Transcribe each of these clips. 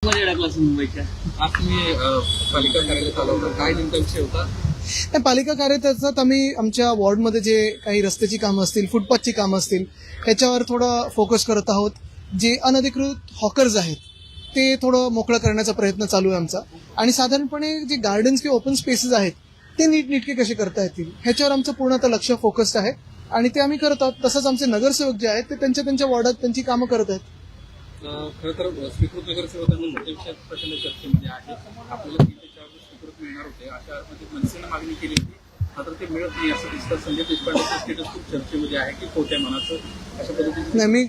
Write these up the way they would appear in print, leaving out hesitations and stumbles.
मध्ये अडकला मुंबईच्या. आज तुम्ही पालिका कार्यालयात आला होता, काय नेमका विषय होता? पालिका कार्यालयात आम्ही आमच्या वॉर्डमध्ये जे काही रस्त्याची कामं असतील, फुटपाथची कामं असतील, ह्याच्यावर थोडं फोकस करत आहोत. जे अनधिकृत हॉकर्स आहेत ते थोडं मोकळं करण्याचा प्रयत्न चालू आहे आमचा. आणि साधारणपणे जे गार्डन्स किंवा ओपन स्पेसेस आहेत ते नीटनेटके कसे करता येतील ह्याच्यावर आमचं पूर्ण आता लक्ष फोकस्ड आहे आणि ते आम्ही करत आहोत. तसंच आमचे नगरसेवक जे आहेत ते त्यांच्या वॉर्डात त्यांची कामं करत आहेत. खरं तर स्वीकृत नगरसेवकांना मोठ्या विषयात प्रचंड चर्चेमध्ये आहे. आपल्याला 3 ते 4 दिवस स्वीकृत मिळणार होते, अशा मध्ये मनसेनं मागणी केली होती, मात्र ते मिळत नाही असं दिसतं. संजय देशपांडेचं स्टेटस खूप चर्चेमध्ये आहे की खोट्या मनाचं अशा पद्धतीने. नाही, मी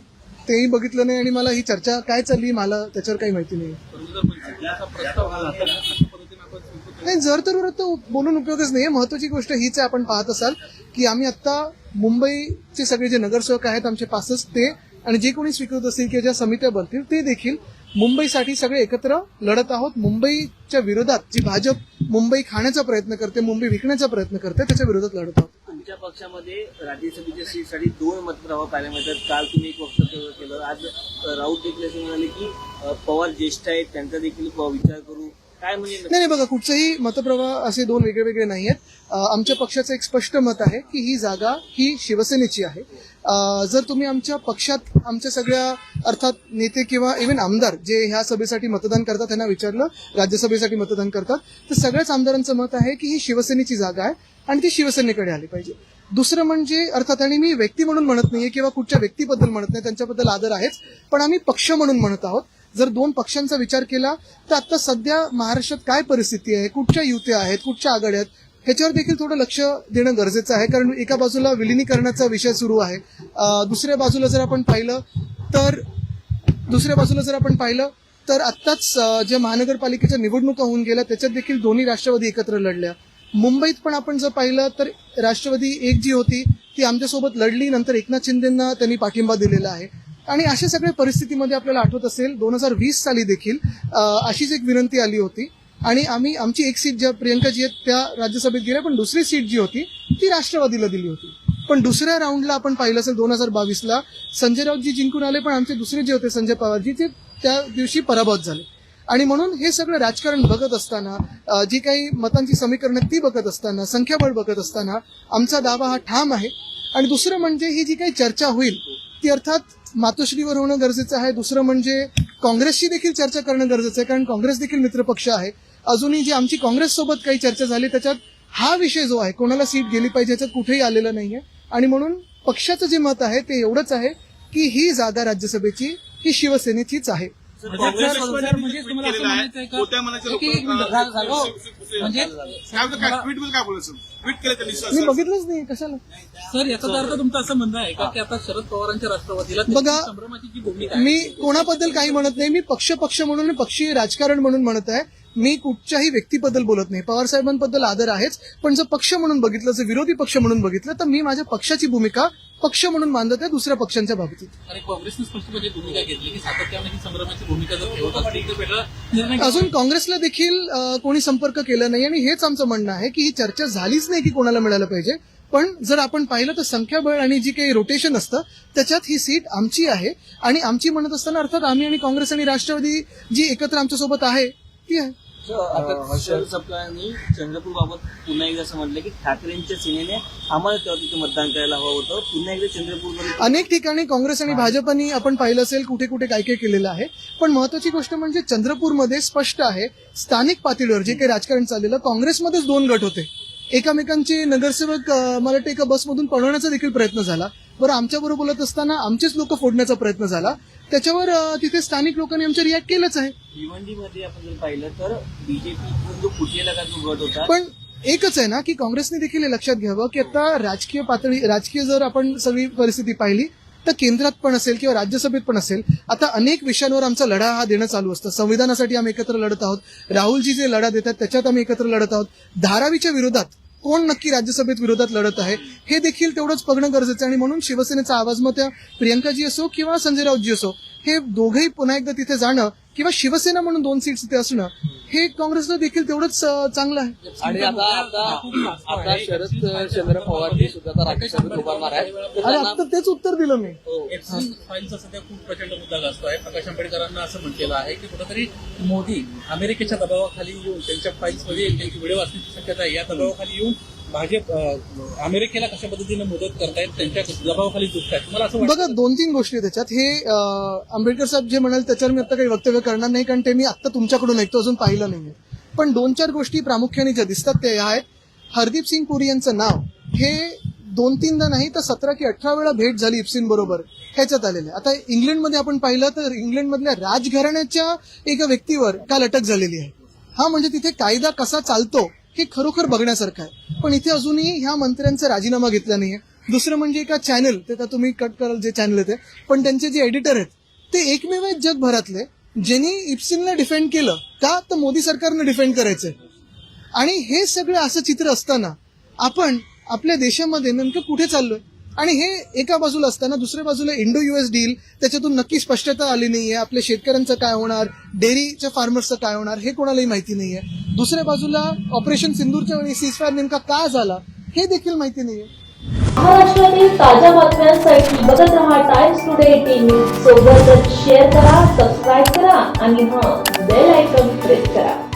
तेही बघितलं नाही आणि मला ही चर्चा काय चालली मला त्याच्यावर काही माहिती नाही. परंतु जर मनसेचा प्रस्ताव आला तर अशा पद्धतीने आपण स्वीकृत नाही, जर तर बोलून उपयोगच नाही. महत्वाची गोष्ट हीच आहे, आपण पाहत असाल की आम्ही आता मुंबईचे सगळे जे नगरसेवक आहेत आमचे पासच ते आणि जे कोणी स्वीकृत असतील किंवा ज्या समित्या बनतील ते देखील मुंबईसाठी सगळे एकत्र लढत आहोत. मुंबईच्या विरोधात जी भाजप मुंबई खाण्याचा प्रयत्न करते, मुंबई विकण्याचा प्रयत्न करते, त्याच्या विरोधात लढत आहोत. तुमच्या पक्षामध्ये राज्यसभेच्या सीटसाठी 2 मतप्रवाह पाहायला मिळतात. काल तुम्ही एक वक्तव्य केलं, आज राऊत देखील असे म्हणाले की पवार ज्येष्ठ आहेत, त्यांचा देखील विचार करू. काय म्हणजे नाही, बघा, कुठचेही मतप्रवाह असे 2 वेगळे नाही आहेत. आमच्या पक्षाचं एक स्पष्ट मत आहे की ही जागा ही शिवसेनेची आहे. जर तुम्ही आमच्या पक्षात आमच्या सगळ्या अर्थात नेते किंवा इव्हन आमदार जे ह्या सभेसाठी मतदान करतात त्यांना विचारलं, राज्यसभेसाठी मतदान करतात, तर सगळ्याच आमदारांचं मत आहे की ही शिवसेनेची जागा आहे आणि ती शिवसेनेकडे आली पाहिजे. दुसरं म्हणजे अर्थात, आणि मी व्यक्ती म्हणून म्हणत नाहीये किंवा कुठच्या व्यक्तीबद्दल म्हणत नाही, त्यांच्याबद्दल आदर आहेच, पण आम्ही पक्ष म्हणून म्हणत आहोत. जर 2 पक्षांचा विचार केला तर आता सध्या महाराष्ट्रात काय परिस्थिती आहे, कुठच्या युत्या आहेत, कुठच्या आघाड्या आहेत, ह्याच्यावर देखील थोडं लक्ष देणं गरजेचं आहे. कारण एका बाजूला विलिनीकरणाचा विषय सुरू आहे, दुसऱ्या बाजूला जर आपण पाहिलं तर आत्ताच ज्या महानगरपालिकेच्या निवडणुका होऊन गेल्या त्याच्यात देखील दोन्ही राष्ट्रवादी एकत्र लढल्या. मुंबईत पण आपण जर पाहिलं तर राष्ट्रवादी एक जी होती ती आमच्यासोबत लढली, नंतर एकनाथ शिंदेंना त्यांनी पाठिंबा दिलेला आहे. आणि अशा सगळ्या परिस्थितीमध्ये आपल्याला आठवत असेल 2020 साली देखील अशीच एक विनंती आली होती आणि आमची एक सीट ज्या प्रियंकाजी आहेत त्या राज्यसभेत गेल्या, पण दुसरी सीट जी होती ती राष्ट्रवादीला दिली होती. पण दुसऱ्या राऊंडला आपण पाहिलं असेल 2022ला संजय राऊतजी जिंकून आले, पण आमचे दुसरे जे होते संजय पवारजी ते त्या दिवशी पराभूत झाले. आणि म्हणून हे सगळं राजकारण बघत असताना, जी काही मतांची समीकरणं ती बघत असताना, संख्याबळ बघत असताना आमचा दावा हा ठाम आहे. आणि दुसरं म्हणजे ही जी काही चर्चा होईल ती अर्थात मातोश्रीवर होणं गरजेचं आहे. दुसरं म्हणजे काँग्रेसशी देखील चर्चा करणं गरजेचं आहे, कारण काँग्रेस देखील मित्रपक्ष आहे. अजूनही जी आमची काँग्रेससोबत काही चर्चा झाली त्याच्यात हा विषय जो आहे कोणाला सीट गेली पाहिजे याच्यात कुठेही आलेला नाहीये. आणि म्हणून पक्षाचं जे मत आहे ते एवढंच आहे की ही जागा राज्यसभेची ही शिवसेनेचीच आहे. मी बघितलंच नाही, कशाला सर याचा अर्थ तुमचं असं म्हणणं आहे का की आता शरद पवारांच्या राष्ट्रवादीला बघा, संभ्रमाची जी भूमिका मी कोणाबद्दल काही म्हणत नाही. मी पक्ष म्हणून पक्षीय राजकारण म्हणून म्हणत आहे. मी कुठच्याही व्यक्तीबद्दल बोलत नाही. पवार साहेबांबद्दल आदर आहेच, पण जर पक्ष म्हणून बघितलं, जर विरोधी पक्ष म्हणून बघितलं तर मी माझ्या पक्षाची भूमिका पक्ष म्हणून मानत आहे दुसऱ्या पक्षांच्या बाबतीत. आणि काँग्रेसने स्पष्टपणे भूमिका घेतली की सातत्याने ही संभ्रमाची भूमिका जर ठेवत असतील तर वेगळा निर्णय. अजून काँग्रेसला देखील कोणी संपर्क केला नाही आणि हेच आमचं म्हणणं आहे की ही चर्चा झालीच नाही की कोणाला मिळालं पाहिजे. पण जर आपण पाहिलं तर संख्याबळ आणि जी काही रोटेशन असतं त्याच्यात ही सीट आमची आहे. आणि आमची म्हणत असताना अर्थात आम्ही आणि काँग्रेस आणि राष्ट्रवादी जी एकत्र आमच्यासोबत आहे ती आहे. शरद सपकाळांनी चंद्रपूर बाबत पुन्हा एकदा असं म्हटलं की ठाकरेंच्या सेनेने आम्हाला तेव्हा तिथे मतदान करायला हवं होतं. पुन्हा एकदा चंद्रपूरमध्ये अनेक ठिकाणी काँग्रेस आणि भाजपनी आपण पाहिलं असेल कुठे कुठे काय काय केलेलं आहे. पण महत्वाची गोष्ट म्हणजे चंद्रपूरमध्ये स्पष्ट आहे स्थानिक पातळीवर जे काही राजकारण चाललेलं, काँग्रेसमध्येच 2 गट होते. एकमेकांचे नगरसेवक मला वाटतं एका बसमधून पळवण्याचा देखील प्रयत्न झाला. बरं, आमच्याबरोबर बोलत असताना आमचेच लोक फोडण्याचा प्रयत्न झाला. त्याच्यावर तिथे स्थानिक लोकांनी आमच्या रिॲक्ट केलंच आहे. भिवंडीमध्ये आपण जर पाहिलं तर बीजेपी जो फुटलेला का जो गट होता, पण एकच आहे ना की काँग्रेसने देखील हे लक्षात घ्यावं की आता राजकीय जर आपण सगळी परिस्थिती पाहिली तर केंद्रात पण असेल किंवा राज्यसभेत पण असेल, आता अनेक विषयांवर आमचा लढा हा देणं चालू असतं. संविधानासाठी आम्ही एकत्र लढत आहोत, राहुलजी जे लढा देतात त्याच्यात आम्ही एकत्र लढत आहोत. धारावीच्या विरोधात कोण नक्की राज्यसभेत विरोधात लढत आहे हे देखील तेवढंच बघणं गरजेचं आहे. आणि म्हणून शिवसेनेचा आवाज मग त्या प्रियंकाजी असो किंवा संजय राऊतजी असो हे दोघंही पुन्हा एकदा तिथे जाणं किंवा शिवसेना म्हणून 2 सीट्स तिथे असणं हे काँग्रेसला देखील तेवढंच चांगलं आहे. आणि आता शरदचंद्र पवारजी सुद्धा आता राज्यसभेत उभारणार आहेत. तर अरे त्यांना आता तेच उत्तर दिलं मी. एप्सिन फाईलचा सध्या खूप प्रचंड मुद्दा गाजतोय. प्रकाश आंबेडकरांना असं म्हटलेलं आहे की कुठेतरी मोदी अमेरिकेच्या दबावाखाली येऊन त्यांच्या फाईल्समध्ये त्यांची व्हिडिओ असण्याची शक्यता आहे. या दबावाखाली येऊन भाजप अमेरिकेला कशा पद्धतीने मदत करतायत, त्यांच्या दबावाखाली झुकतायत. तुम्हाला असं वाटतं? बघा 2-3 गोष्टी आहेत त्याच्यात. हे आंबेडकर साहेब जे म्हणाल त्याच्यावर मी आता काही वक्तव्य करणार नाही, कारण ते मी आता तुमच्याकडून ऐकतो, अजून पाहिलं नाहीये. पण 2-4 गोष्टी प्रामुख्याने ज्या दिसतात ते आहेत. हरदीप सिंग पुरी यांचं नाव हे 2-3दा नाही तर 17 की 18 वेळा भेट झाली इप्सिन बरोबर ह्याच्यात आलेलं आहे. आता इंग्लंडमध्ये आपण पाहिलं तर इंग्लंडमधल्या राजघराण्याच्या एका व्यक्तीवर काल अटक झालेली आहे. हा म्हणजे तिथे कायदा कसा चालतो हे खरोखर बघण्यासारखं आहे. पण इथे अजूनही ह्या मंत्र्यांचा राजीनामा घेतला नाहीये. दुसरं म्हणजे एका चॅनल, ते आता तुम्ही कट कराल जे चॅनल आहे ते, पण त्यांचे जे एडिटर आहेत ते एकमेव आहेत जगभरातले ज्यांनी इप्सिनला डिफेंड केलं. का तर मोदी सरकारनं डिफेंड करायचंय. आणि हे सगळं असं चित्र असताना आपण आपल्या देशामध्ये नेमकं कुठे चाललोय. आणि हे एका बाजूला असताना दुसऱ्या बाजूला इंडो युएस डील, त्याच्यातून नक्की स्पष्टता आली नाहीये. आपल्या शेतकऱ्यांचं काय होणार, डेअरीच्या फार्मर्सचं काय होणार हे कोणालाही माहिती नाहीये. दुसऱ्या बाजूला ऑपरेशन सिंदूरच्या वेळी सीजफायर नेमका का झाला हे देखील माहिती नाहीये. महाराष्ट्रातील ताज्या बातम्यांसाठी बघत रहा टाइम्स टुडे टीव्ही. सोबतच शेअर करा, सबस्क्राईब करा आणि बेल आयकॉन प्रेस करा.